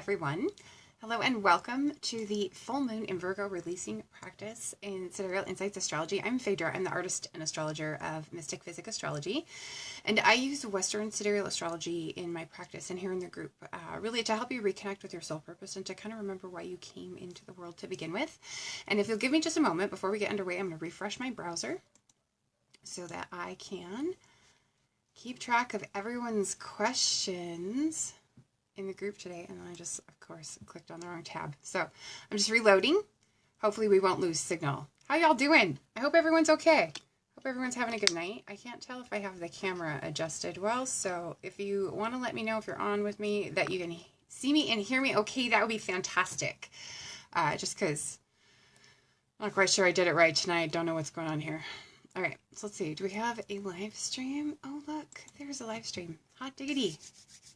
everyone. Hello and welcome to the full moon in Virgo releasing practice in Sidereal Insights Astrology. I'm Phaedra. I'm the artist and astrologer of Mystic Physick Astrology, and I use Western Sidereal Astrology in my practice and here in the group, really to help you reconnect with your soul purpose and to kind of remember why you came into the world to begin with. And if you'll give me just a moment before we get underway, I'm going to refresh my browser so that I can keep track of everyone's questions in the group today. And then I just, of course, clicked on the wrong tab. So I'm just reloading. Hopefully we won't lose signal. How y'all doing? I hope everyone's okay. Hope everyone's having a good night. I can't tell if I have the camera adjusted well. So if you want to let me know if you're on with me, that you can see me and hear me okay, that would be fantastic. Just because I'm not quite sure I did it right tonight. Don't know what's going on here. All right, so let's see. Do we have a live stream? Oh, look, there's a live stream. Hot diggity.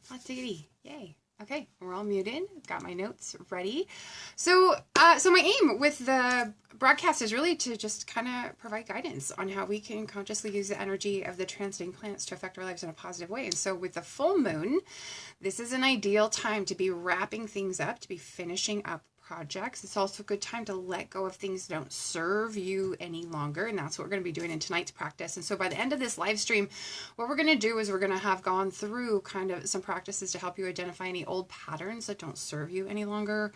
Hot diggity. Yay. Okay, we're all muted. Got my notes ready. So my aim with the broadcast is really to just kind of provide guidance on how we can consciously use the energy of the transiting planets to affect our lives in a positive way. And so with the full moon, this is an ideal time to be wrapping things up, to be finishing up projects. It's also a good time to let go of things that don't serve you any longer, and that's what we're going to be doing in tonight's practice. And so by the end of this live stream, what we're going to do is we're going to have gone through kind of some practices to help you identify any old patterns that don't serve you any longer,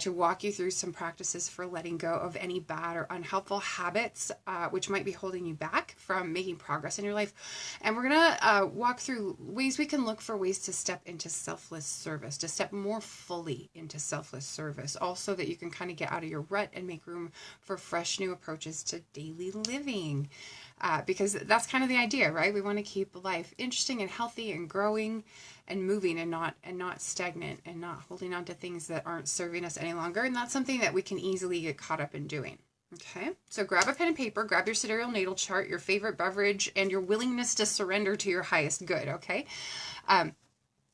to walk you through some practices for letting go of any bad or unhelpful habits which might be holding you back from making progress in your life. And we're going to walk through ways we can look for ways to step into selfless service, to step more fully into selfless service, also that you can kind of get out of your rut and make room for fresh new approaches to daily living, because that's kind of the idea, right? We want to keep life interesting and healthy and growing and moving and not stagnant and not holding on to things that aren't serving us any longer. And that's something that we can easily get caught up in doing. Okay, so grab a pen and paper, grab your sidereal natal chart, your favorite beverage, and your willingness to surrender to your highest good. Okay.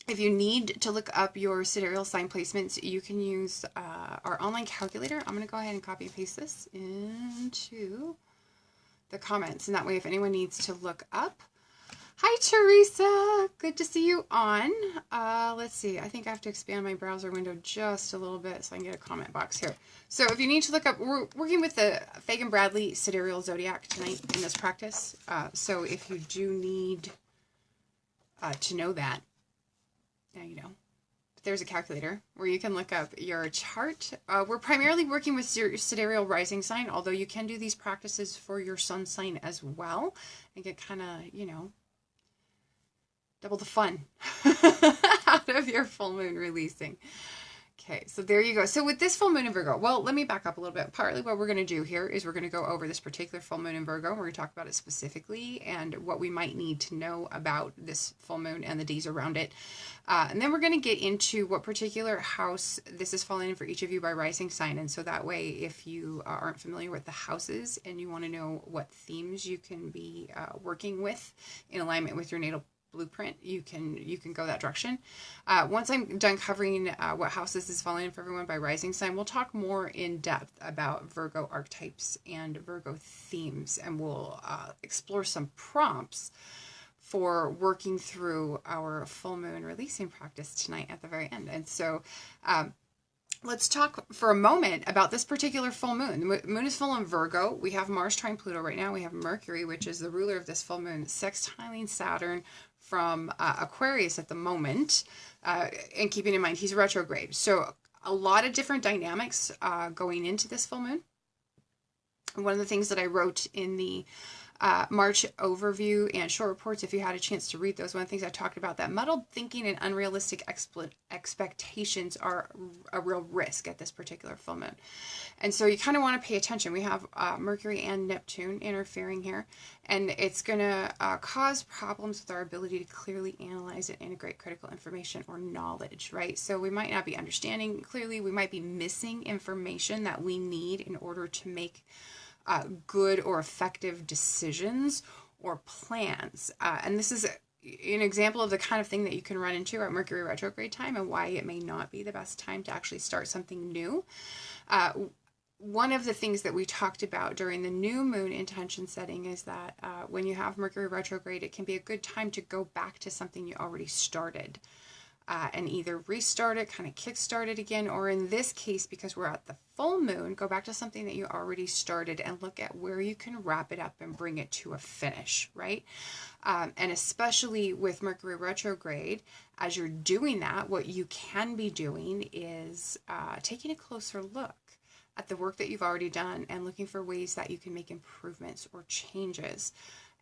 If you need to look up your sidereal sign placements, you can use our online calculator. I'm going to go ahead and copy and paste this into the comments. And that way, if anyone needs to look up. Hi, Teresa. Good to see you on. Let's see. I think I have to expand my browser window just a little bit so I can get a comment box here. So if you need to look up, we're working with the Fagan Bradley Sidereal Zodiac tonight in this practice. So if you do need to know that, now you know. There's a calculator where you can look up your chart. We're primarily working with your sidereal rising sign, although you can do these practices for your sun sign as well and get kind of, you know, double the fun out of your full moon releasing. Okay, so there you go. So with this full moon in Virgo, well, let me back up a little bit. Partly what we're going to do here is we're going to go over this particular full moon in Virgo. We're going to talk about it specifically and what we might need to know about this full moon and the days around it. And then we're going to get into what particular house this is falling in for each of you by rising sign. And so that way, if you aren't familiar with the houses and you want to know what themes you can be working with in alignment with your natal blueprint, you can go that direction. Once I'm done covering what house this is falling in for everyone by rising sign, we'll talk more in depth about Virgo archetypes and Virgo themes, and we'll explore some prompts for working through our full moon releasing practice tonight at the very end. And so let's talk for a moment about this particular full moon. The moon is full in Virgo. We have Mars trine Pluto right now. We have Mercury, which is the ruler of this full moon, sextiling Saturn from Aquarius at the moment, and keeping in mind he's retrograde. So a lot of different dynamics going into this full moon. And one of the things that I wrote in the March overview and short reports, if you had a chance to read those, one of the things I talked about, that muddled thinking and unrealistic expectations are a real risk at this particular full moon. And so you kind of want to pay attention. We have Mercury and Neptune interfering here, and it's going to cause problems with our ability to clearly analyze and integrate critical information or knowledge, right? So we might not be understanding clearly. We might be missing information that we need in order to make good or effective decisions or plans. And this is an example of the kind of thing that you can run into at Mercury retrograde time and why it may not be the best time to actually start something new. One of the things that we talked about during the new moon intention setting is that when you have Mercury retrograde, it can be a good time to go back to something you already started. and either restart it, kind of kickstart it again, or in this case, because we're at the full moon, go back to something that you already started and look at where you can wrap it up and bring it to a finish, right? And especially with Mercury retrograde, as you're doing that, what you can be doing is taking a closer look at the work that you've already done and looking for ways that you can make improvements or changes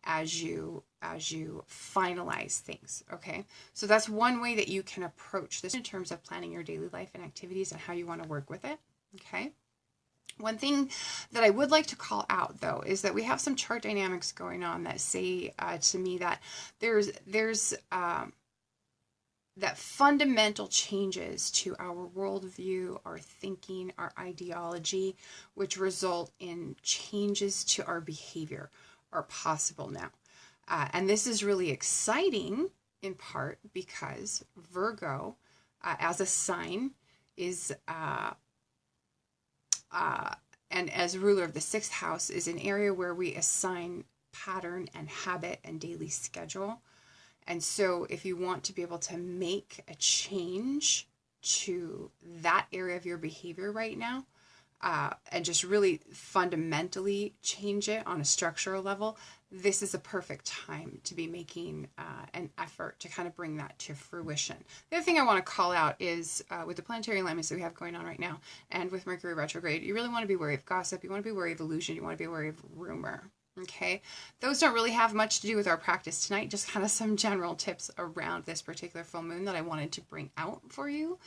as you finalize things. Okay, so that's one way that you can approach this in terms of planning your daily life and activities and how you want to work with it. Okay, one thing that I would like to call out though is that we have some chart dynamics going on that say to me that there's that fundamental changes to our worldview, our thinking, our ideology, which result in changes to our behavior, are possible now. And this is really exciting in part because Virgo as a sign is, and as ruler of the 6th house, is an area where we assign pattern and habit and daily schedule. And so if you want to be able to make a change to that area of your behavior right now, and just really fundamentally change it on a structural level, this is a perfect time to be making an effort to kind of bring that to fruition. The other thing I want to call out is with the planetary alignments that we have going on right now, and with Mercury retrograde, you really want to be wary of gossip, you want to be wary of illusion, you want to be wary of rumor. Okay, those don't really have much to do with our practice tonight, just kind of some general tips around this particular full moon that I wanted to bring out for you.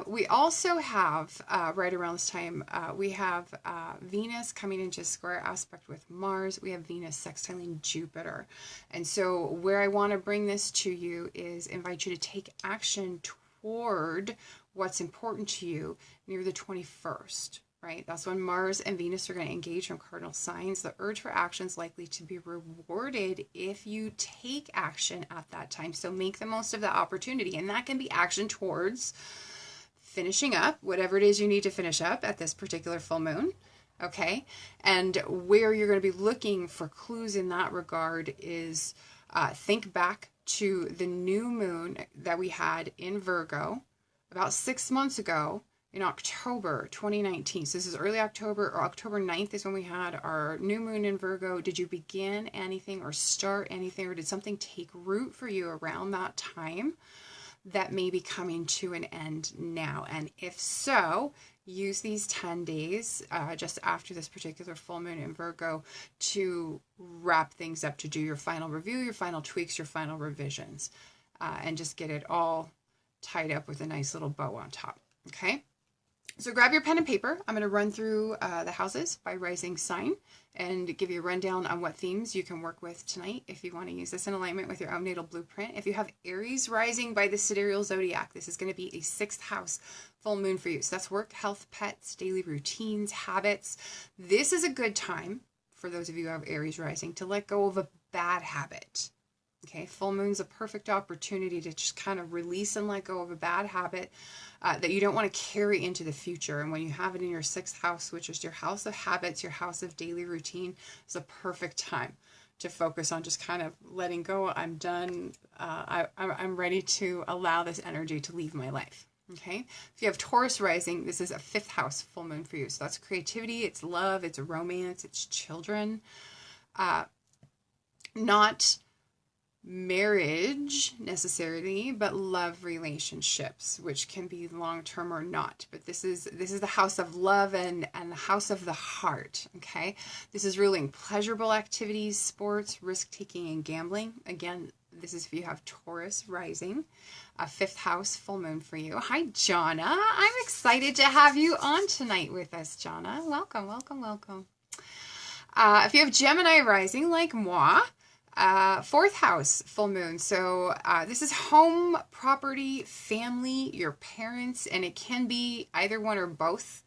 We also have, right around this time, we have Venus coming into a square aspect with Mars. We have Venus sextiling Jupiter. And so where I want to bring this to you is invite you to take action toward what's important to you near the 21st. Right? That's when Mars and Venus are going to engage from cardinal signs. The urge for action is likely to be rewarded if you take action at that time. So make the most of that opportunity. And that can be action towards finishing up whatever it is you need to finish up at this particular full moon. Okay. And where you're going to be looking for clues in that regard is think back to the new moon that we had in Virgo about 6 months ago, in October 2019. So this is early October, or October 9th is when we had our new moon in Virgo. Did you begin anything or start anything, or did something take root for you around that time that may be coming to an end now? And if so, use these 10 days just after this particular full moon in Virgo to wrap things up, to do your final review, your final tweaks, your final revisions, and just get it all tied up with a nice little bow on top. Okay? So grab your pen and paper. I'm going to run through the houses by rising sign and give you a rundown on what themes you can work with tonight if you want to use this in alignment with your own natal blueprint. If you have Aries rising by the sidereal zodiac, this is going to be a 6th house full moon for you. So that's work, health, pets, daily routines, habits. This is a good time for those of you who have Aries rising to let go of a bad habit. Okay, full moon's a perfect opportunity to just kind of release and let go of a bad habit that you don't want to carry into the future. And when you have it in your 6th house, which is your house of habits, your house of daily routine, it's a perfect time to focus on just kind of letting go. I'm done. I'm ready to allow this energy to leave my life. Okay, if you have Taurus rising, this is a 5th house full moon for you. So that's creativity, it's love, it's romance, it's children. Not marriage necessarily, but love relationships, which can be long-term or not. But this is the house of love and the house of the heart. Okay, this is ruling pleasurable activities, sports, risk-taking, and gambling. Again, this is if you have Taurus rising, a 5th house full moon for you. Hi, Jonna. I'm excited to have you on tonight with us, Jonna. Welcome, welcome, welcome. If you have Gemini rising like moi, 4th house full moon. So this is home, property, family, your parents, and it can be either one or both.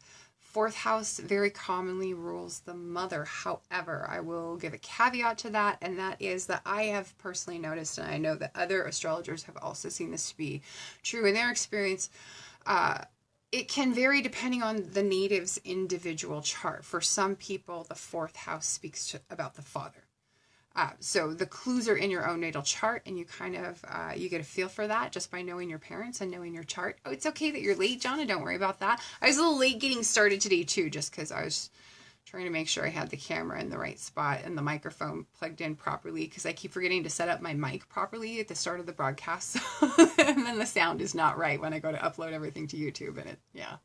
4th house very commonly rules the mother. However, I will give a caveat to that, and that is that I have personally noticed, and I know that other astrologers have also seen this to be true in their experience, it can vary depending on the native's individual chart. For some people, the 4th house speaks about the father. So the clues are in your own natal chart, and you kind of, you get a feel for that just by knowing your parents and knowing your chart. Oh, it's okay that you're late, Jonna. Don't worry about that. I was a little late getting started today too, just because I was trying to make sure I had the camera in the right spot and the microphone plugged in properly, because I keep forgetting to set up my mic properly at the start of the broadcast. And then the sound is not right when I go to upload everything to YouTube, and yeah.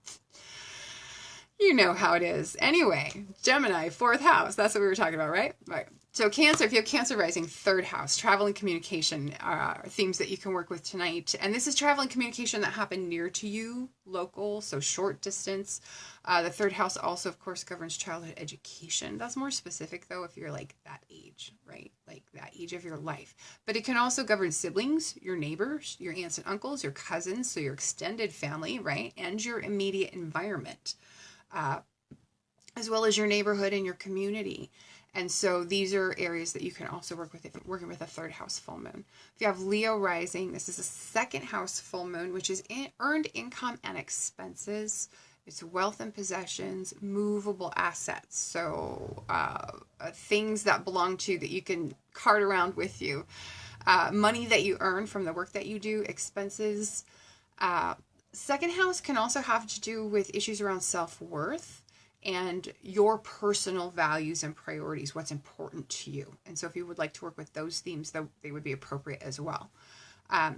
You know how it is. Anyway, Gemini, 4th house. That's what we were talking about, right? Right. So Cancer, if you have Cancer rising, 3rd house, travel and communication are themes that you can work with tonight. And this is travel and communication that happen near to you, local, so short distance. The 3rd house also, of course, governs childhood education. That's more specific, though, if you're like that age, right? Like that age of your life. But it can also govern siblings, your neighbors, your aunts and uncles, your cousins, so your extended family, right? And your immediate environment, as well as your neighborhood and your community. And so these are areas that you can also work with if you're working with a 3rd house full moon. If you have Leo rising, this is a 2nd house full moon, which is earned income and expenses. It's wealth and possessions, movable assets. So things that belong to you that you can cart around with you. Money that you earn from the work that you do, expenses. 2nd house can also have to do with issues around self-worth and your personal values and priorities, what's important to you. And so if you would like to work with those themes, they would be appropriate as well.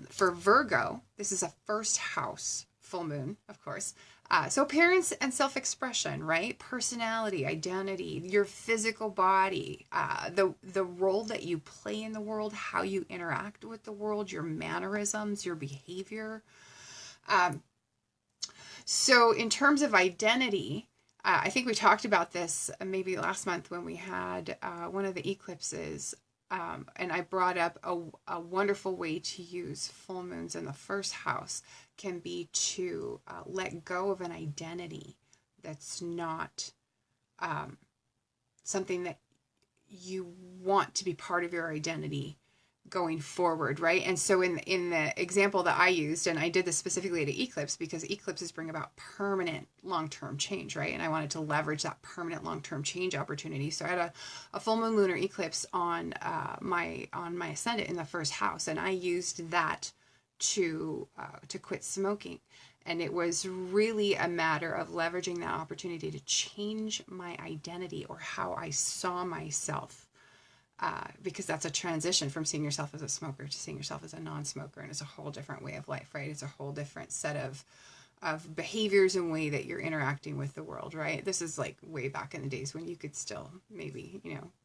For Virgo, this is a 1st house full moon, of course. So appearance and self-expression, right? Personality, identity, your physical body, the role that you play in the world, how you interact with the world, your mannerisms, your behavior. So in terms of identity, I think we talked about this maybe last month when we had one of the eclipses, and I brought up a wonderful way to use full moons in the 1st house can be to let go of an identity that's not something that you want to be part of your identity going forward, right? And so in the example that I used, and I did this specifically at an eclipse because eclipses bring about permanent long-term change, right? And I wanted to leverage that permanent long-term change opportunity. So I had a full moon lunar eclipse on my ascendant in the 1st house, and I used that to quit smoking. And it was really a matter of leveraging that opportunity to change my identity or how I saw myself. Because that's a transition from seeing yourself as a smoker to seeing yourself as a non-smoker, and it's a whole different way of life, right? It's a whole different set of behaviors and way that you're interacting with the world, right? This is like way back in the days when you could still maybe,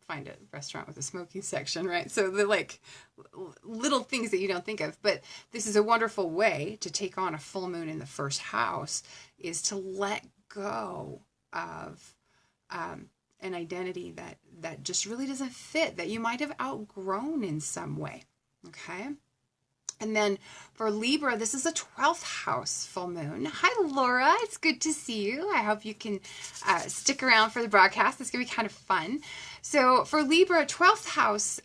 find a restaurant with a smoking section, right? So the like little things that you don't think of, but this is a wonderful way to take on a full moon in the 1st house, is to let go of an identity that just really doesn't fit, that you might have outgrown in some way, okay? And then for Libra, this is a 12th house full moon. Hi, Laura. It's good to see you. I hope you can stick around for the broadcast. It's going to be kind of fun. So for Libra, 12th house,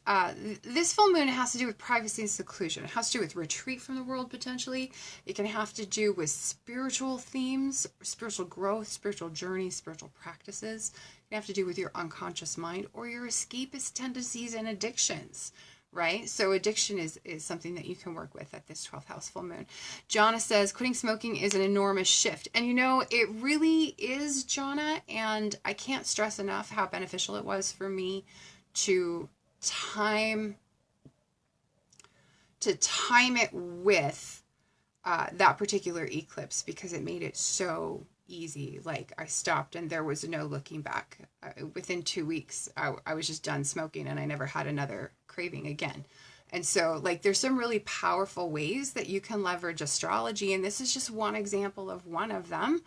this full moon has to do with privacy and seclusion. It has to do with retreat from the world, potentially. It can have to do with spiritual themes, spiritual growth, spiritual journeys, spiritual practices. It can have to do with your unconscious mind or your escapist tendencies and addictions. Right? So addiction is something that you can work with at this 12th house full moon. Jonna says, quitting smoking is an enormous shift. And it really is, Jonna. And I can't stress enough how beneficial it was for me to time it with that particular eclipse, because it made it so easy. Like I stopped and there was no looking back. Within 2 weeks, I was just done smoking and I never had another craving again. And so like there's some really powerful ways that you can leverage astrology, and this is just one example of one of them.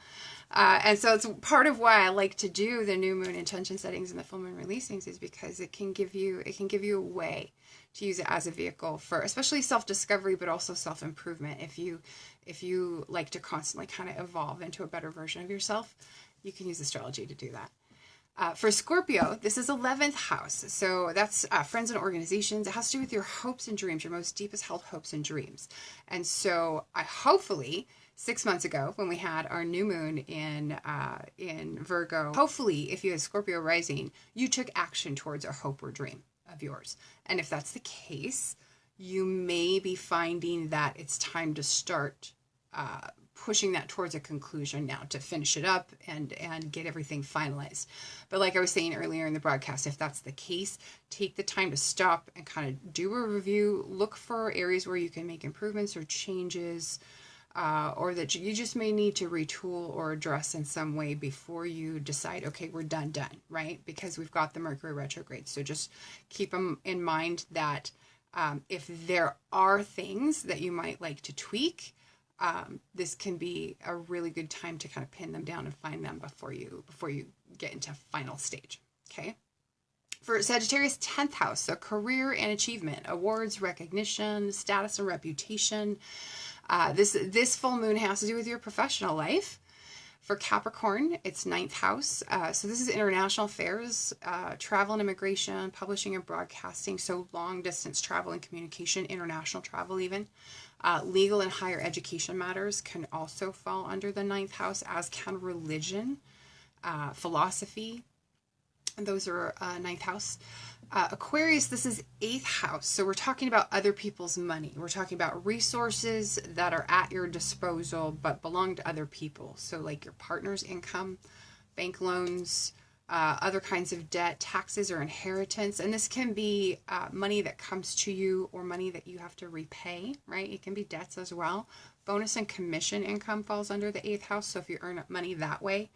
And so it's part of why I like to do the new moon intention settings and the full moon releasings, is because it can give you a way to use it as a vehicle for especially self-discovery, but also self-improvement. If you like to constantly kind of evolve into a better version of yourself, you can use astrology to do that. For Scorpio, this is 11th house. So that's friends and organizations. It has to do with your hopes and dreams, your most deepest held hopes and dreams. And so I hopefully 6 months ago when we had our new moon in Virgo, hopefully if you had Scorpio rising, you took action towards a hope or dream of of yours. And if that's the case, you may be finding that it's time to start pushing that towards a conclusion now, to finish it up and get everything finalized. But like I was saying earlier in the broadcast, if that's the case, take the time to stop and kind of do a review, look for areas where you can make improvements or changes, or that you just may need to retool or address in some way before you decide, okay, we're done, right? Because we've got the Mercury retrograde. So just keep them in mind that if there are things that you might like to tweak, this can be a really good time to kind of pin them down and find them before you get into final stage. Okay. For Sagittarius, 10th house, so career and achievement, awards, recognition, status and reputation. This full moon has to do with your professional life. For Capricorn, it's 9th house. So this is international affairs, travel and immigration, publishing and broadcasting. So long distance travel and communication, international travel even. Legal and higher education matters can also fall under the 9th house, as can religion, philosophy. And those are 9th house. Aquarius, this is 8th house. So we're talking about other people's money. We're talking about resources that are at your disposal but belong to other people. So like your partner's income, bank loans, other kinds of debt, taxes or inheritance. And this can be money that comes to you or money that you have to repay, right? It can be debts as well. Bonus and commission income falls under the 8th house. So if you earn money that way.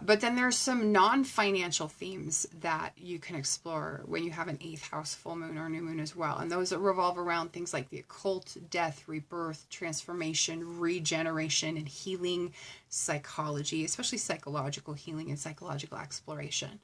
But then there's some non-financial themes that you can explore when you have an 8th house full moon or new moon as well. And those revolve around things like the occult, death, rebirth, transformation, regeneration, and healing, psychology, especially psychological healing and psychological exploration.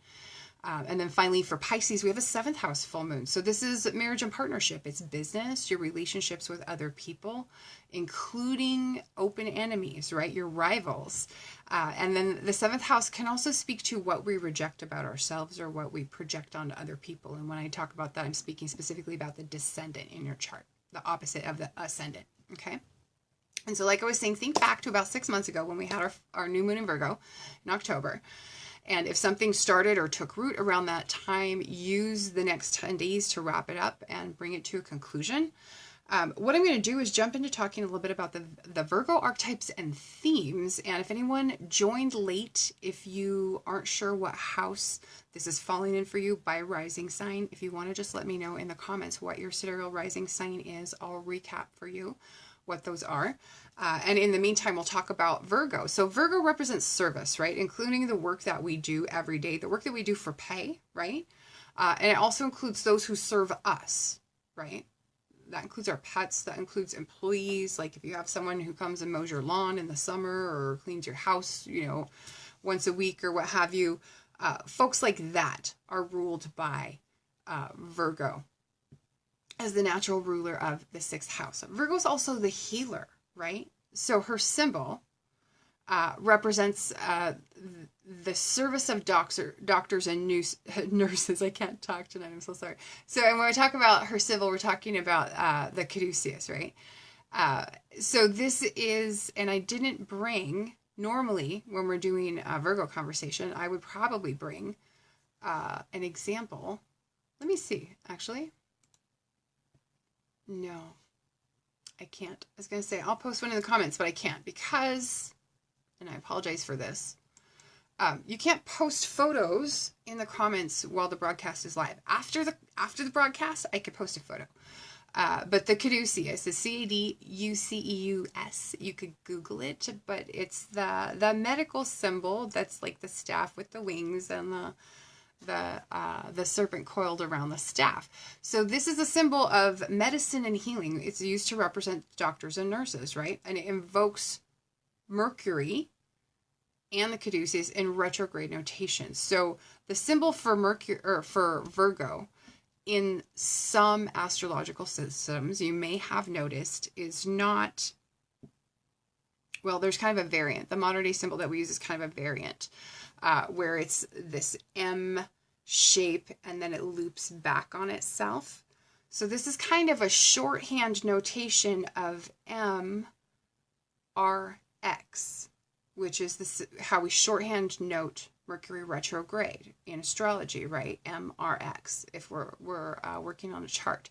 And then finally for Pisces, we have a 7th house full moon. So this is marriage and partnership. It's business, your relationships with other people, including open enemies, right? Your rivals. And then the 7th house can also speak to what we reject about ourselves or what we project onto other people. And when I talk about that, I'm speaking specifically about the descendant in your chart, the opposite of the ascendant, okay? And so like I was saying, think back to about 6 months ago when we had our new moon in Virgo in October. And if something started or took root around that time, use the next 10 days to wrap it up and bring it to a conclusion. What I'm going to do is jump into talking a little bit about the Virgo archetypes and themes. And if anyone joined late, if you aren't sure what house this is falling in for you by rising sign, if you want to just let me know in the comments what your sidereal rising sign is, I'll recap for you what those are. And in the meantime, we'll talk about Virgo. So Virgo represents service, right? Including the work that we do every day, the work that we do for pay, right? And it also includes those who serve us, right? That includes our pets, that includes employees. Like if you have someone who comes and mows your lawn in the summer or cleans your house, you know, once a week or what have you, folks like that are ruled by Virgo as the natural ruler of the 6th house. Virgo is also the healer, right? So her symbol represents the service of doctors and nurses. I can't talk tonight. I'm so sorry. So and when we talk about her symbol, we're talking about the 𝘄𝐻𝐻𝐿, right? So this is, and I didn't bring, normally when we're doing a Virgo conversation, I would probably bring an example. Let me see, actually. No, I can't. I was going to say, I'll post one in the comments, but I can't because, and I apologize for this, you can't post photos in the comments while the broadcast is live. After the broadcast, I could post a photo. But the 𝘄𝐻𝐻𝐿, the 𝘄𝐻𝐻𝐿, you could Google it, but it's the medical symbol that's like the staff with the wings and the serpent coiled around the staff. So this is a symbol of medicine and healing. It's used to represent doctors and nurses, right? And it invokes Mercury and the 𝘄𝐻𝐻𝐿 in retrograde notation. So the symbol for Mercury or for Virgo in some astrological systems, you may have noticed, is not, well, there's kind of a variant. The modern day symbol that we use is kind of a variant where it's this M shape and then it loops back on itself. So this is kind of a shorthand notation of MRX, which is how we shorthand note Mercury retrograde in astrology, right? MRX, if we're working on a chart.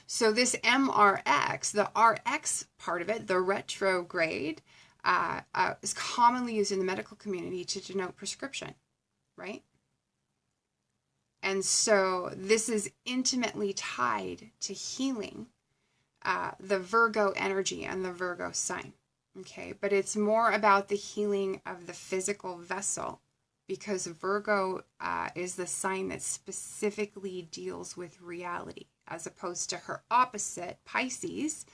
So this MRX, the RX part of it, the retrograde, is commonly used in the medical community to denote prescription, right? And so this is intimately tied to healing the Virgo energy and the Virgo sign, okay? But it's more about the healing of the physical vessel, because Virgo is the sign that specifically deals with reality, as opposed to her opposite, Pisces,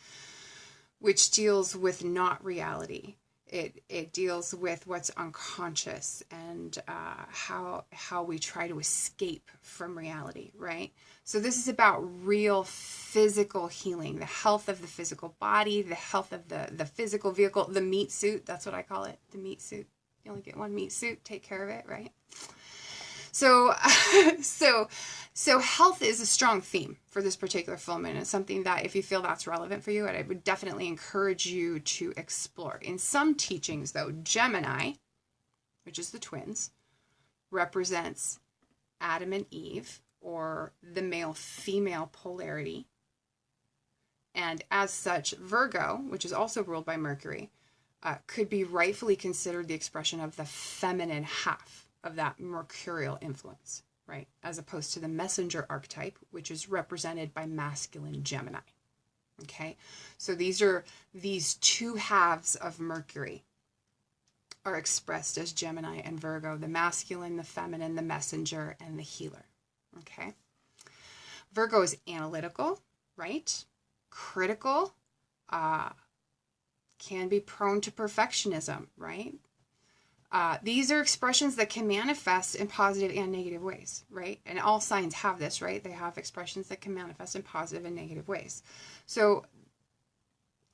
which deals with not reality. It deals with what's unconscious and how we try to escape from reality, right? So this is about real physical healing, the health of the physical body, the health of the physical vehicle, the meat suit. That's what I call it, the meat suit. You only get one meat suit, take care of it, right? So, so health is a strong theme for this particular full moon. It's something that, if you feel that's relevant for you, I would definitely encourage you to explore. In some teachings, though, Gemini, which is the twins, represents Adam and Eve, or the male-female polarity. And as such, Virgo, which is also ruled by Mercury, could be rightfully considered the expression of the feminine half of that mercurial influence, right? As opposed to the messenger archetype, which is represented by masculine Gemini, okay? So these two halves of Mercury are expressed as Gemini and Virgo, the masculine, the feminine, the messenger, and the healer, okay? Virgo is analytical, right? Critical, can be prone to perfectionism, right? These are expressions that can manifest in positive and negative ways, right? And all signs have this, right? They have expressions that can manifest in positive and negative ways. So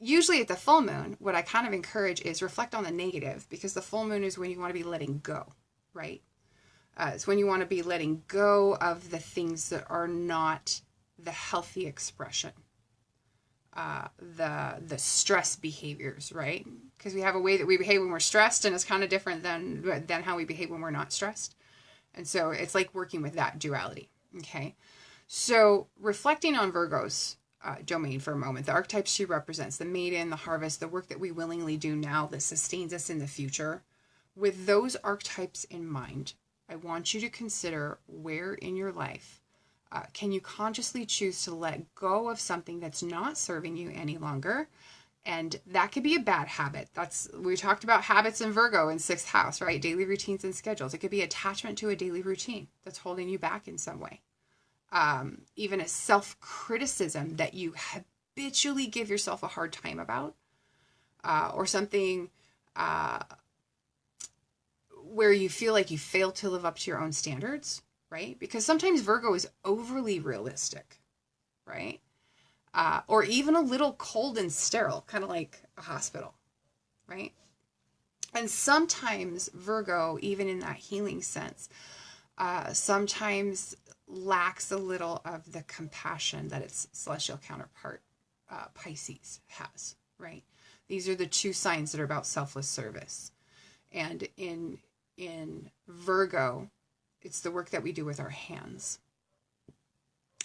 usually at the full moon, what I kind of encourage is reflect on the negative, because the full moon is when you want to be letting go, right? It's when you want to be letting go of the things that are not the healthy expression. The stress behaviors, right? Because we have a way that we behave when we're stressed, and it's kind of different than how we behave when we're not stressed. And so it's like working with that duality, okay? So reflecting on Virgo's domain for a moment, the archetypes she represents, the maiden, the harvest, the work that we willingly do now that sustains us in the future. With those archetypes in mind, I want you to consider where in your life can you consciously choose to let go of something that's not serving you any longer? And that could be a bad habit. We talked about habits in Virgo in 6th house, right? Daily routines and schedules. It could be attachment to a daily routine that's holding you back in some way. Even a self-criticism that you habitually give yourself a hard time about, or something where you feel like you fail to live up to your own standards, right? Because sometimes Virgo is overly realistic, right? Or even a little cold and sterile, kind of like a hospital, right? And sometimes Virgo, even in that healing sense, sometimes lacks a little of the compassion that its celestial counterpart, Pisces, has, right? These are the two signs that are about selfless service. And in Virgo, it's the work that we do with our hands.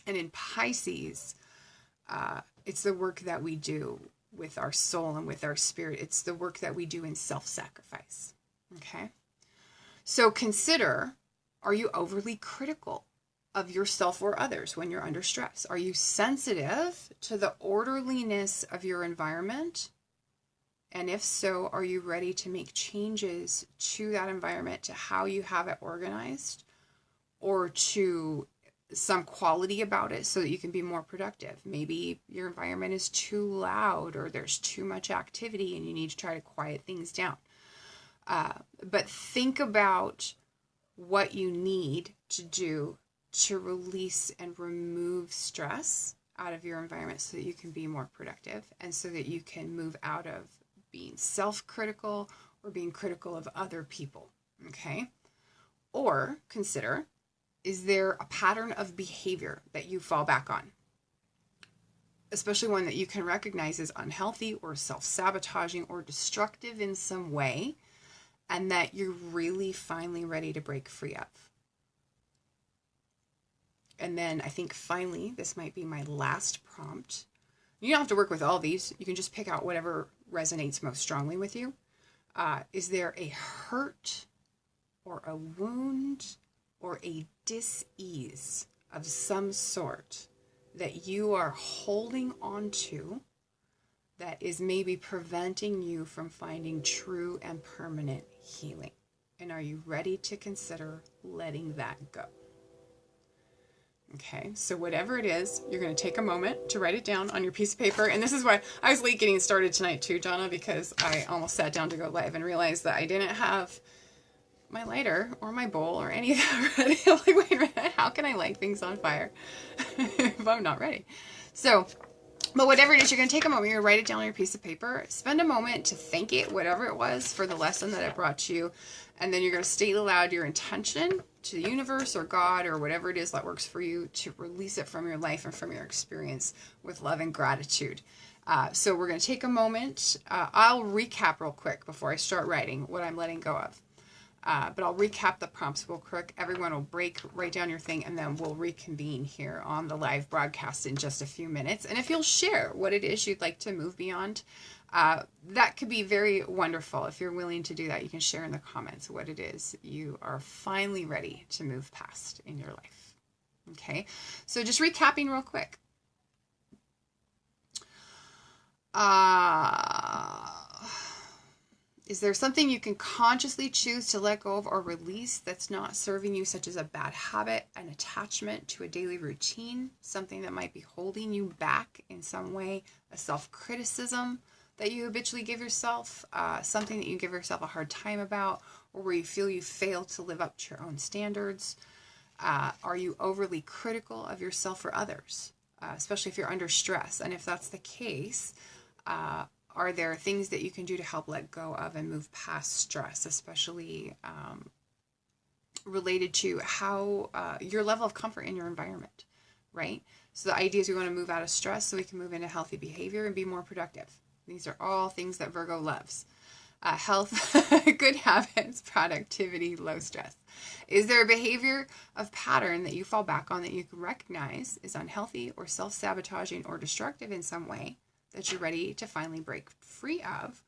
And in Pisces, it's the work that we do with our soul and with our spirit. It's the work that we do in self-sacrifice, okay? So consider, are you overly critical of yourself or others when you're under stress? Are you sensitive to the orderliness of your environment? And if so, are you ready to make changes to that environment, to how you have it organized, or to some quality about it so that you can be more productive? Maybe your environment is too loud, or there's too much activity and you need to try to quiet things down. But think about what you need to do to release and remove stress out of your environment so that you can be more productive, and so that you can move out of being self-critical or being critical of other people, okay? Or consider, is there a pattern of behavior that you fall back on? Especially one that you can recognize as unhealthy or self-sabotaging or destructive in some way. and that you're really finally ready to break free of. And then I think finally, this might be my last prompt. You don't have to work with all these. You can just pick out whatever resonates most strongly with you. Is there a hurt or a wound or a dis-ease of some sort that you are holding on to that is maybe preventing you from finding true and permanent healing? And are you ready to consider letting that go? Okay, so whatever it is, you're going to take a moment to write it down on your piece of paper. And this is why I was late getting started tonight too, Jonna, because I almost sat down to go live and realized that I didn't have my lighter or my bowl or any of that ready. I'm like, wait a minute, how can I light things on fire if I'm not ready? So, but whatever it is, you're going to take a moment, you're going to write it down on your piece of paper, spend a moment to thank it, whatever it was, for the lesson that it brought to you. And then you're going to state aloud your intention to the universe or God or whatever it is that works for you to release it from your life and from your experience with love and gratitude. So we're going to take a moment. I'll recap real quick before I start writing what I'm letting go of. But I'll recap the prompts real quick. Everyone will write down your thing, and then we'll reconvene here on the live broadcast in just a few minutes. And if you'll share what it is you'd like to move beyond, that could be very wonderful. If you're willing to do that, you can share in the comments what it is you are finally ready to move past in your life. Okay, so just recapping real quick. Is there something you can consciously choose to let go of or release that's not serving you, such as a bad habit, an attachment to a daily routine, something that might be holding you back in some way, a self-criticism that you habitually give yourself, something that you give yourself a hard time about, or where you feel you fail to live up to your own standards? Are you overly critical of yourself or others, especially if you're under stress? And if that's the case, are there things that you can do to help let go of and move past stress, especially related to how your level of comfort in your environment, right? So the idea is we want to move out of stress so we can move into healthy behavior and be more productive. These are all things that Virgo loves. Health, good habits, productivity, low stress. Is there a behavior of pattern that you fall back on that you can recognize is unhealthy or self-sabotaging or destructive in some way that you're ready to finally break free of?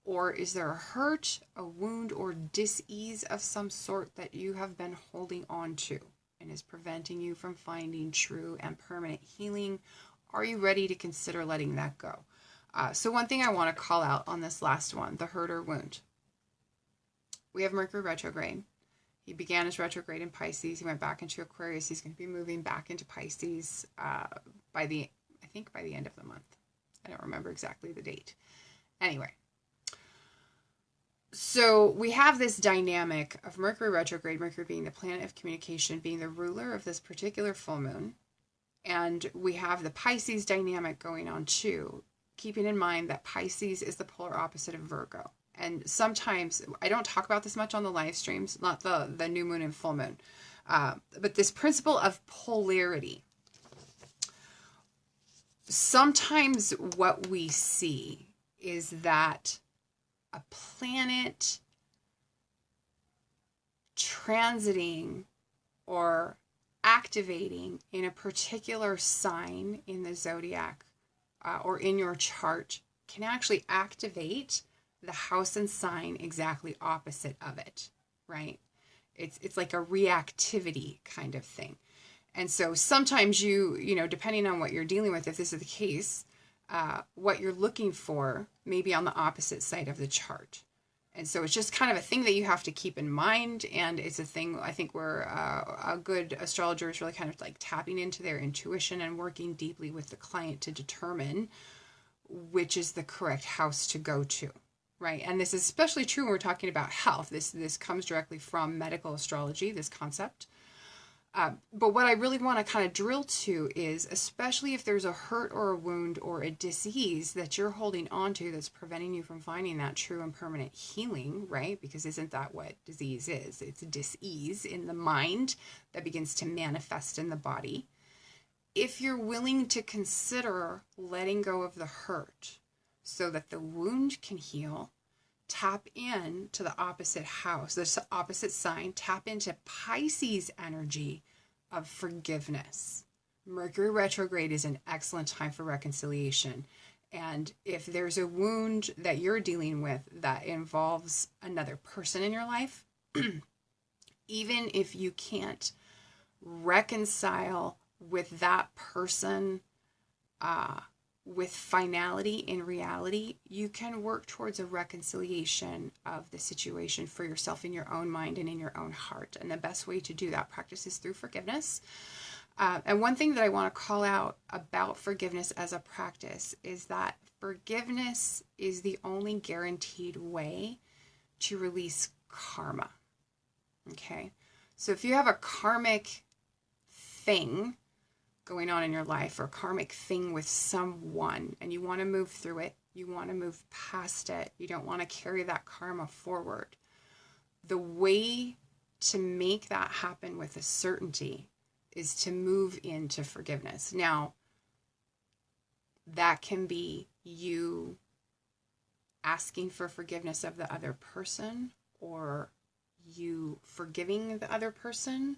Or is there a hurt, a wound, or dis-ease of some sort that you have been holding on to and is preventing you from finding true and permanent healing? Are you ready to consider letting that go? So one thing I want to call out on this last one, the hurt or wound. We have Mercury retrograde. He began his retrograde in Pisces. He went back into Aquarius. He's going to be moving back into Pisces by the end of the month. I don't remember exactly the date. Anyway, so we have this dynamic of Mercury retrograde, Mercury being the planet of communication, being the ruler of this particular full moon. And we have the Pisces dynamic going on too, keeping in mind that Pisces is the polar opposite of Virgo. And sometimes, I don't talk about this much on the live streams, not the new moon and full moon, but this principle of polarity. Sometimes what we see is that a planet transiting or activating in a particular sign in the zodiac or in your chart can actually activate the house and sign exactly opposite of it, right? It's like a reactivity kind of thing. And so sometimes you know, depending on what you're dealing with, if this is the case, what you're looking for may be on the opposite side of the chart. And so it's just kind of a thing that you have to keep in mind. And it's a thing, I think, where a good astrologer is really kind of like tapping into their intuition and working deeply with the client to determine which is the correct house to go to, right? And this is especially true when we're talking about health. This comes directly from medical astrology, this concept. But what I really want to kind of drill to is, especially if there's a hurt or a wound or a disease that you're holding on to that's preventing you from finding that true and permanent healing, right? Because isn't that what disease is? It's a dis-ease in the mind that begins to manifest in the body. If you're willing to consider letting go of the hurt so that the wound can heal, tap in to the opposite house, the opposite sign, tap into Pisces energy of forgiveness. Mercury retrograde is an excellent time for reconciliation. And if there's a wound that you're dealing with that involves another person in your life, even if you can't reconcile with that person with finality in reality, you can work towards a reconciliation of the situation for yourself in your own mind and in your own heart. And the best way to do that practice is through forgiveness. And one thing that I want to call out about forgiveness as a practice is that forgiveness is the only guaranteed way to release karma. Okay? So if you have a karmic thing going on in your life, or a karmic thing with someone, and you want to move through it, you want to move past it, you don't want to carry that karma forward, the way to make that happen with a certainty is to move into forgiveness. Now, that can be you asking for forgiveness of the other person, or you forgiving the other person,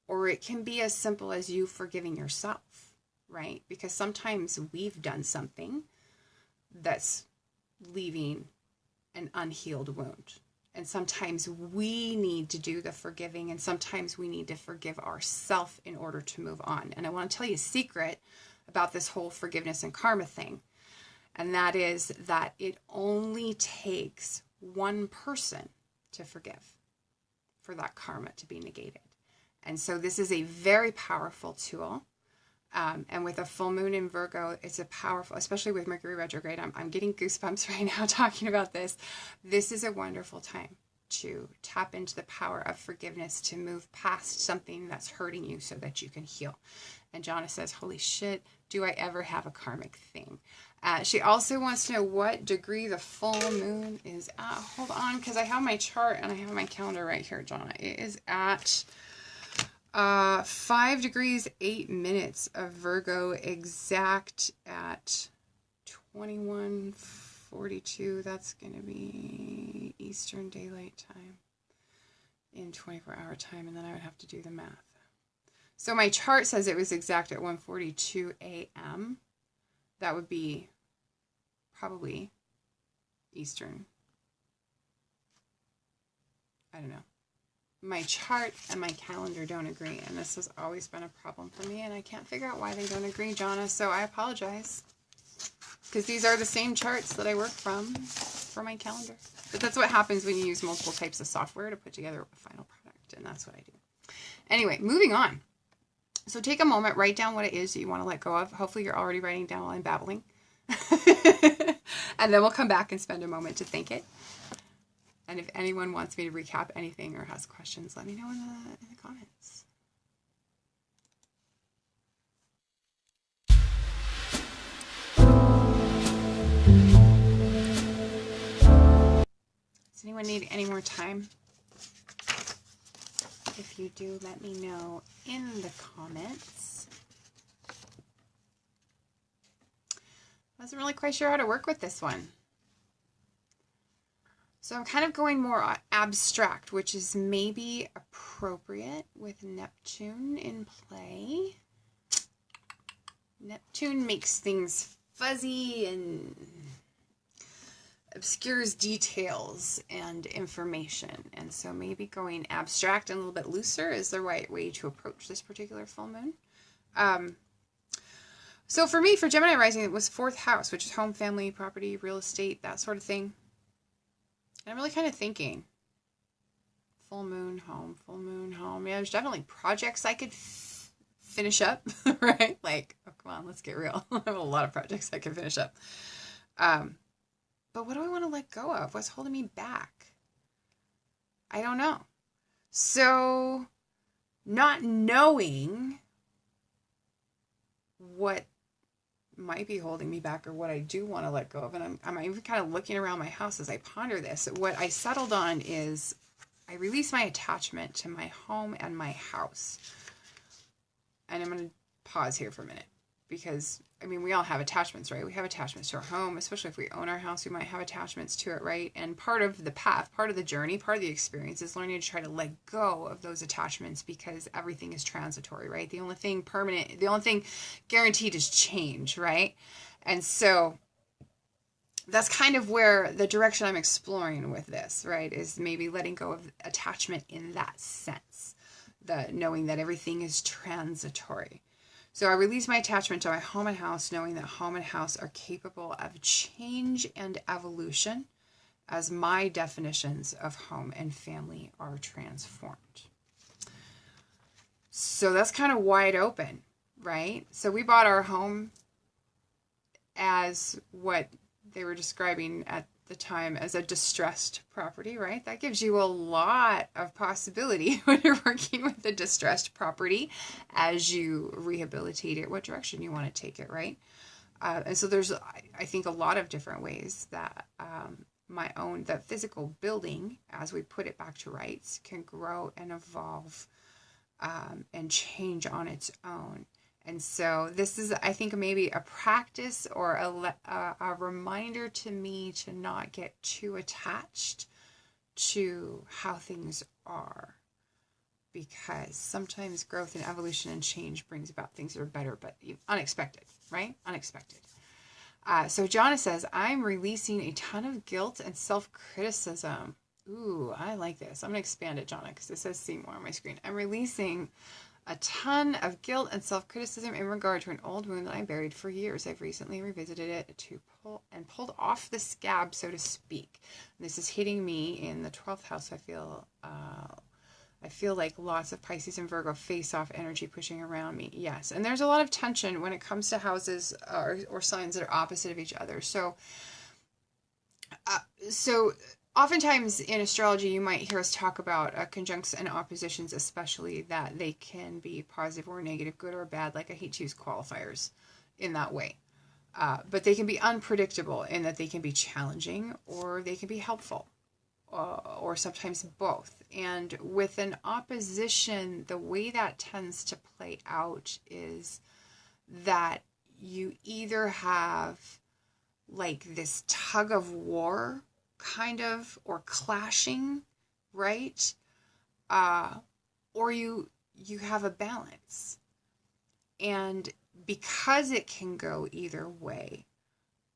or it can be as simple as you forgiving yourself, right? Because sometimes we've done something that's leaving an unhealed wound. And sometimes we need to do the forgiving, and sometimes we need to forgive ourselves in order to move on. And I want to tell you a secret about this whole forgiveness and karma thing. And that is that it only takes one person to forgive for that karma to be negated. And so this is a very powerful tool. And with a full moon in Virgo, it's a powerful, especially with Mercury retrograde, I'm getting goosebumps right now talking about this. This is a wonderful time to tap into the power of forgiveness, to move past something that's hurting you so that you can heal. And Jonna says, holy shit, do I ever have a karmic thing? She also wants to know what degree the full moon is at. Hold on, because I have my chart and I have my calendar right here, Jonna. It is at 5 degrees 8 minutes of Virgo, exact at 21:42. That's going to be Eastern Daylight Time in 24-hour time, and then I would have to do the math. So my chart says it was exact at 1:42 a.m. That would be probably Eastern. I don't know. My chart and my calendar don't agree, and this has always been a problem for me, and I can't figure out why they don't agree, Jonna, so I apologize, because these are the same charts that I work from for my calendar. But that's what happens when you use multiple types of software to put together a final product, and that's what I do. Anyway, moving on. So take a moment, write down what it is that you want to let go of. Hopefully you're already writing down while I'm babbling. And then we'll come back and spend a moment to think it. And if anyone wants me to recap anything or has questions, let me know in the comments. Does anyone need any more time? If you do, let me know in the comments. I wasn't really quite sure how to work with this one. So I'm kind of going more abstract, which is maybe appropriate with Neptune in play. Neptune makes things fuzzy and obscures details and information. And so maybe going abstract and a little bit looser is the right way to approach this particular full moon. So for me, for Gemini rising, it was 4th house, which is home, family, property, real estate, that sort of thing. And I'm really kind of thinking, full moon, home, full moon, home. Yeah, there's definitely projects I could finish up, right? Like, oh, come on, let's get real. I have a lot of projects I could finish up. But what do I want to let go of? What's holding me back? I don't know. So, not knowing what might be holding me back or what I do want to let go of, and I'm even kind of looking around my house as I ponder this. What I settled on is I release my attachment to my home and my house. And I'm going to pause here for a minute, because, I mean, we all have attachments, right? We have attachments to our home, especially if we own our house, we might have attachments to it, right? And part of the path, part of the journey, part of the experience is learning to try to let go of those attachments, because everything is transitory, right? The only thing permanent, the only thing guaranteed is change, right? And so that's kind of where the direction I'm exploring with this, right, is maybe letting go of attachment in that sense, the knowing that everything is transitory. So I release my attachment to my home and house, knowing that home and house are capable of change and evolution as my definitions of home and family are transformed. So that's kind of wide open, right? So we bought our home as what they were describing at the time as a distressed property, right? That gives you a lot of possibility when you're working with a distressed property as you rehabilitate it, what direction you want to take it, right? And so there's, I think, a lot of different ways that that physical building, as we put it back to rights, can grow and evolve and change on its own. And so this is, I think, maybe a practice or a reminder to me to not get too attached to how things are, because sometimes growth and evolution and change brings about things that are better, but unexpected, right? Unexpected. So Jonna says, I'm releasing a ton of guilt and self-criticism. Ooh, I like this. I'm going to expand it, Jonna, because it says see more on my screen. I'm releasing a ton of guilt and self-criticism in regard to an old wound that I buried for years. I've recently revisited it to pulled off the scab, so to speak. And this is hitting me in the 12th house. I feel like lots of Pisces and Virgo face-off energy pushing around me. Yes, and there's a lot of tension when it comes to houses or signs that are opposite of each other. So oftentimes in astrology, you might hear us talk about conjuncts and oppositions, especially that they can be positive or negative, good or bad. Like, I hate to use qualifiers in that way. But they can be unpredictable in that they can be challenging or they can be helpful, or sometimes both. And with an opposition, the way that tends to play out is that you either have like this tug of war kind of, or clashing, right? Or you have a balance. And because it can go either way,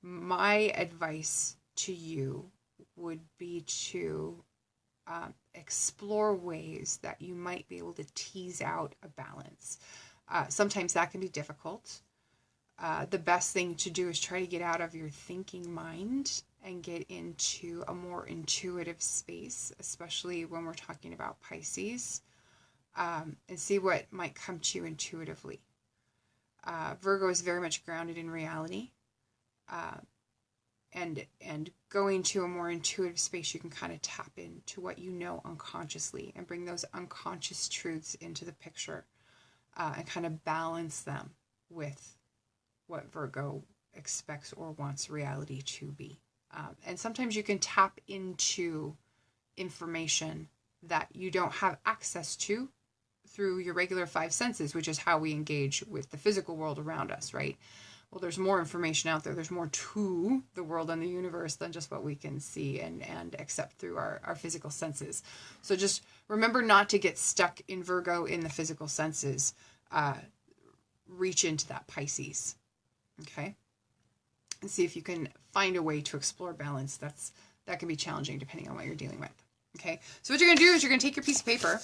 my advice to you would be to explore ways that you might be able to tease out a balance. Sometimes that can be difficult. The best thing to do is try to get out of your thinking mind and get into a more intuitive space, especially when we're talking about Pisces, and see what might come to you intuitively. Virgo is very much grounded in reality, and going to a more intuitive space, you can kind of tap into what you know unconsciously and bring those unconscious truths into the picture, and kind of balance them with what Virgo expects or wants reality to be. And sometimes you can tap into information that you don't have access to through your regular five senses, which is how we engage with the physical world around us, right? Well, there's more information out there. There's more to the world and the universe than just what we can see and accept through our physical senses. So just remember not to get stuck in Virgo in the physical senses. Reach into that Pisces, okay? And see if you can find a way to explore balance. That can be challenging depending on what you're dealing with. Okay, so what you're going to do is you're going to take your piece of paper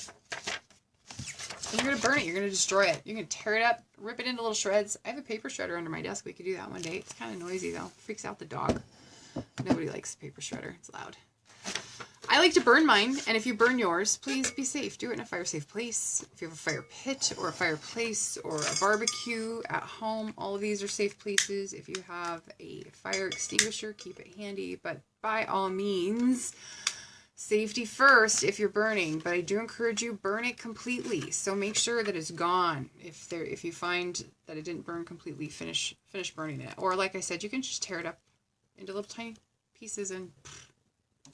and you're going to burn it. You're going to destroy it. You're going to tear it up, rip it into little shreds. I have a paper shredder under my desk. We could do that one day. It's kind of noisy though. Freaks out the dog. Nobody likes the paper shredder. It's loud. I like to burn mine, and if you burn yours, please be safe. Do it in a fire-safe place. If you have a fire pit or a fireplace or a barbecue at home, all of these are safe places. If you have a fire extinguisher, keep it handy. But by all means, safety first if you're burning. But I do encourage you, burn it completely. So make sure that it's gone. If you find that it didn't burn completely, finish burning it. Or like I said, you can just tear it up into little tiny pieces and,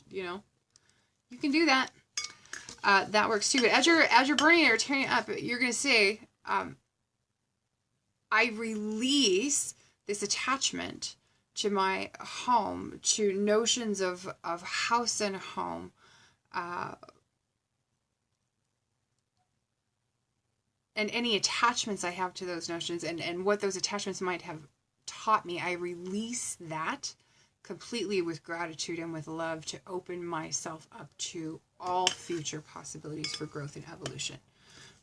you know, you can do that. That works too. But as you're burning it or tearing it up, you're going to say, I release this attachment to my home, to notions of house and home, and any attachments I have to those notions, and what those attachments might have taught me. I release that completely with gratitude and with love to open myself up to all future possibilities for growth and evolution.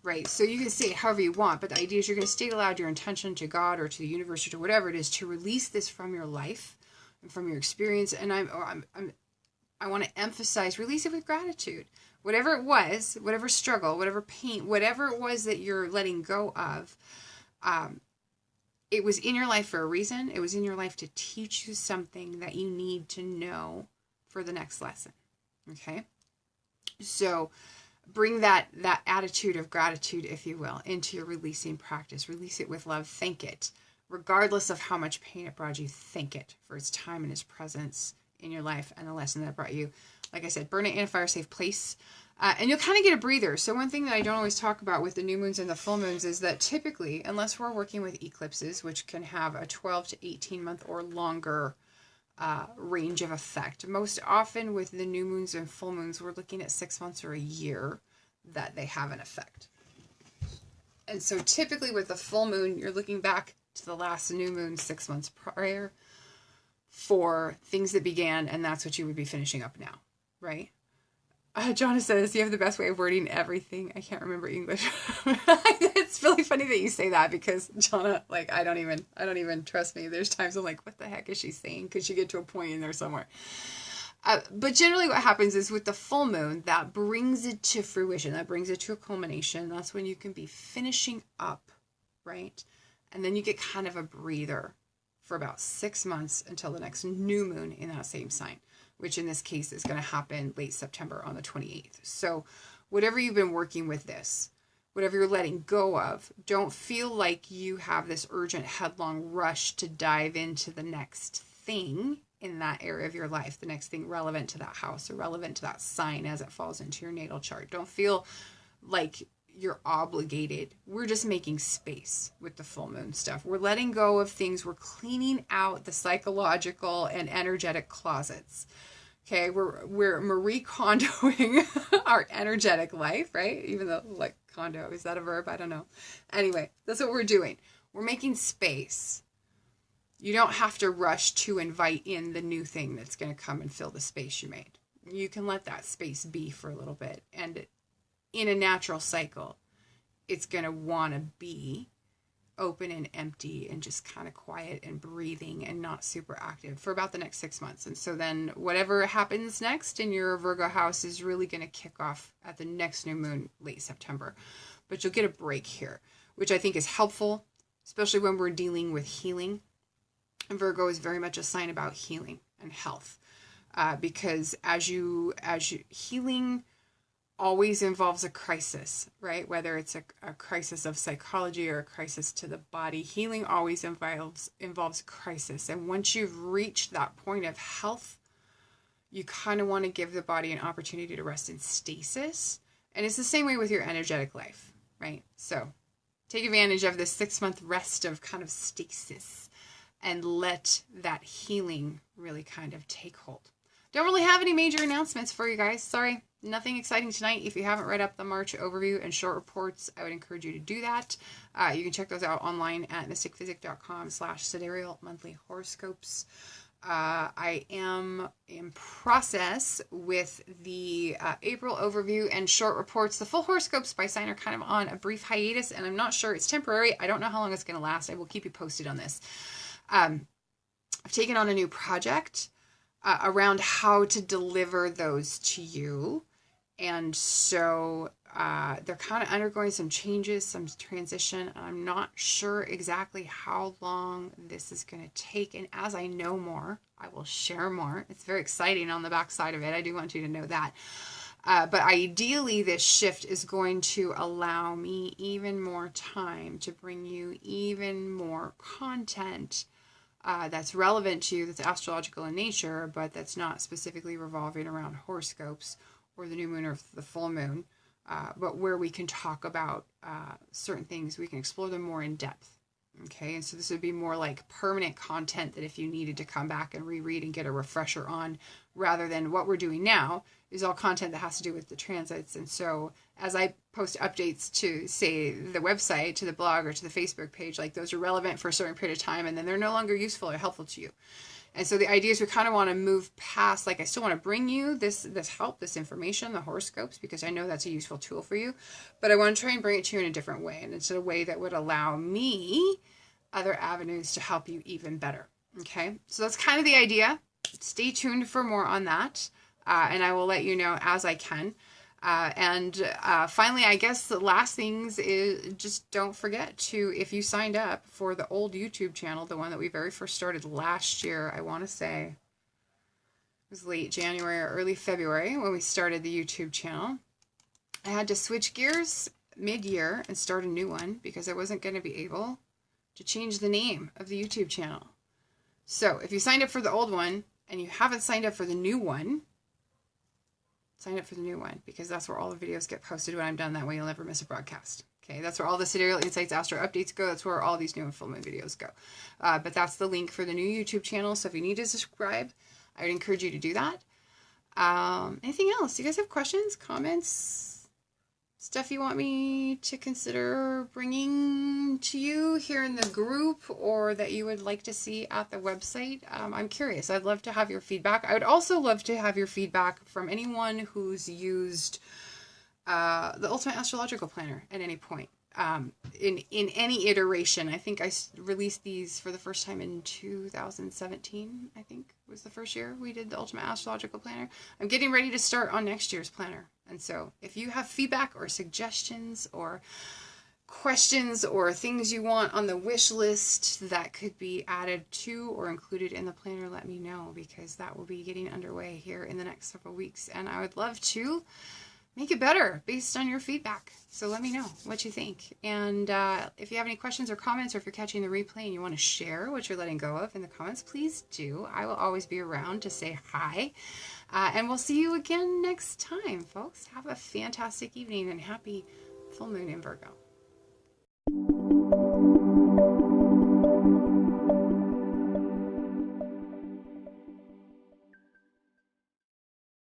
Right? So you can say it however you want, but the idea is you're going to state aloud your intention to God or to the universe or to whatever it is to release this from your life and from your experience. And I want to emphasize, release it with gratitude. Whatever it was, whatever struggle, whatever pain, whatever it was that you're letting go of, it was in your life for a reason. It was in your life to teach you something that you need to know for the next lesson. Okay? So bring that attitude of gratitude, if you will, into your releasing practice. Release it with love. Thank it. Regardless of how much pain it brought you, thank it for its time and its presence in your life and the lesson that it brought you. Like I said, burn it in a fire-safe place. And you'll kind of get a breather. So one thing that I don't always talk about with the new moons and the full moons is that typically, unless we're working with eclipses, which can have a 12 to 18 month or longer range of effect. Most often with the new moons and full moons, we're looking at 6 months or a year that they have an effect. And so typically with the full moon, you're looking back to the last new moon 6 months prior for things that began, and that's what you would be finishing up now, right? Jonna says, you have the best way of wording everything. I can't remember English. It's really funny that you say that because Jonna, like, I don't even trust me. There's times I'm like, what the heck is she saying? Because you get to a point in there somewhere. But generally what happens is with the full moon, that brings it to fruition. That brings it to a culmination. That's when you can be finishing up, right? And then you get kind of a breather for about 6 months until the next new moon in that same sign, which in this case is going to happen late September on the 28th. So whatever you've been working with this, whatever you're letting go of, don't feel like you have this urgent headlong rush to dive into the next thing in that area of your life, the next thing relevant to that house or relevant to that sign as it falls into your natal chart. Don't feel like you're obligated. We're just making space with the full moon stuff. We're letting go of things. We're cleaning out the psychological and energetic closets. Okay, we're Marie Kondoing our energetic life, right? Even though, like, condo, is that a verb? I don't know. Anyway, that's what we're doing. We're making space. You don't have to rush to invite in the new thing that's going to come and fill the space you made. You can let that space be for a little bit. And in a natural cycle, it's going to want to be open and empty and just kind of quiet and breathing and not super active for about the next 6 months. And so then whatever happens next in your Virgo house is really going to kick off at the next new moon, late September. But you'll get a break here, which I think is helpful, especially when we're dealing with healing. And Virgo is very much a sign about healing and health, because as you healing always involves a crisis, right? Whether it's a crisis of psychology or a crisis to the body, healing always involves crisis. And once you've reached that point of health, you kind of want to give the body an opportunity to rest in stasis. And it's the same way with your energetic life, right? So take advantage of this 6 month rest of kind of stasis and let that healing really kind of take hold. Don't really have any major announcements for you guys. Sorry, nothing exciting tonight. If you haven't read up the March overview and short reports, I would encourage you to do that. You can check those out online at mystickphysick.com/sidereal monthly horoscopes. I am in process with the April overview and short reports. The full horoscopes by sign are kind of on a brief hiatus, and I'm not sure. It's temporary. I don't know how long it's going to last. I will keep you posted on this. I've taken on a new project around how to deliver those to you. And so they're kind of undergoing some changes, some transition. I'm not sure exactly how long this is going to take. And as I know more, I will share more. It's very exciting on the backside of it. I do want you to know that. But ideally, this shift is going to allow me even more time to bring you even more content that's relevant to you, that's astrological in nature, but that's not specifically revolving around horoscopes or the new moon or the full moon, but where we can talk about certain things, we can explore them more in depth, Okay, and so this would be more like permanent content that if you needed to come back and reread and get a refresher on, rather than what we're doing now is all content that has to do with the transits. And so as I post updates to, say, the website, to the blog, or to the Facebook page, like those are relevant for a certain period of time, and then they're no longer useful or helpful to you. And so the idea is we kind of want to move past, like I still want to bring you this help, this information, the horoscopes, because I know that's a useful tool for you, but I want to try and bring it to you in a different way. And it's a way that would allow me other avenues to help you even better. Okay, so that's kind of the idea. Stay tuned for more on that. And I will let you know as I can. Finally, I guess the last things is just don't forget to, if you signed up for the old YouTube channel, the one that we very first started last year, I want to say it was late January or early February when we started the YouTube channel. I had to switch gears mid-year and start a new one because I wasn't going to be able to change the name of the YouTube channel. So if you signed up for the old one and you haven't signed up for the new one, sign up for the new one, because that's where all the videos get posted when I'm done. That way you'll never miss a broadcast. Okay, that's where all the Sidereal Insights Astro updates go. That's where all these new and full moon videos go. But that's the link for the new YouTube channel. So if you need to subscribe, I would encourage you to do that. Anything else? Do you guys have questions, comments, stuff you want me to consider bringing to you here in the group, or that you would like to see at the website? I'm curious. I'd love to have your feedback. I would also love to have your feedback from anyone who's used the Ultimate Astrological Planner at any point. In any iteration. I think I released these for the first time in 2017, I think was the first year we did the Ultimate Astrological Planner. I'm getting ready to start on next year's planner. And so if you have feedback or suggestions or questions or things you want on the wish list that could be added to or included in the planner, let me know, because that will be getting underway here in the next several weeks. And I would love to make it better based on your feedback. So let me know what you think. And if you have any questions or comments, or if you're catching the replay and you want to share what you're letting go of in the comments, please do. I will always be around to say hi. And we'll see you again next time, folks. Have a fantastic evening and happy full moon in Virgo.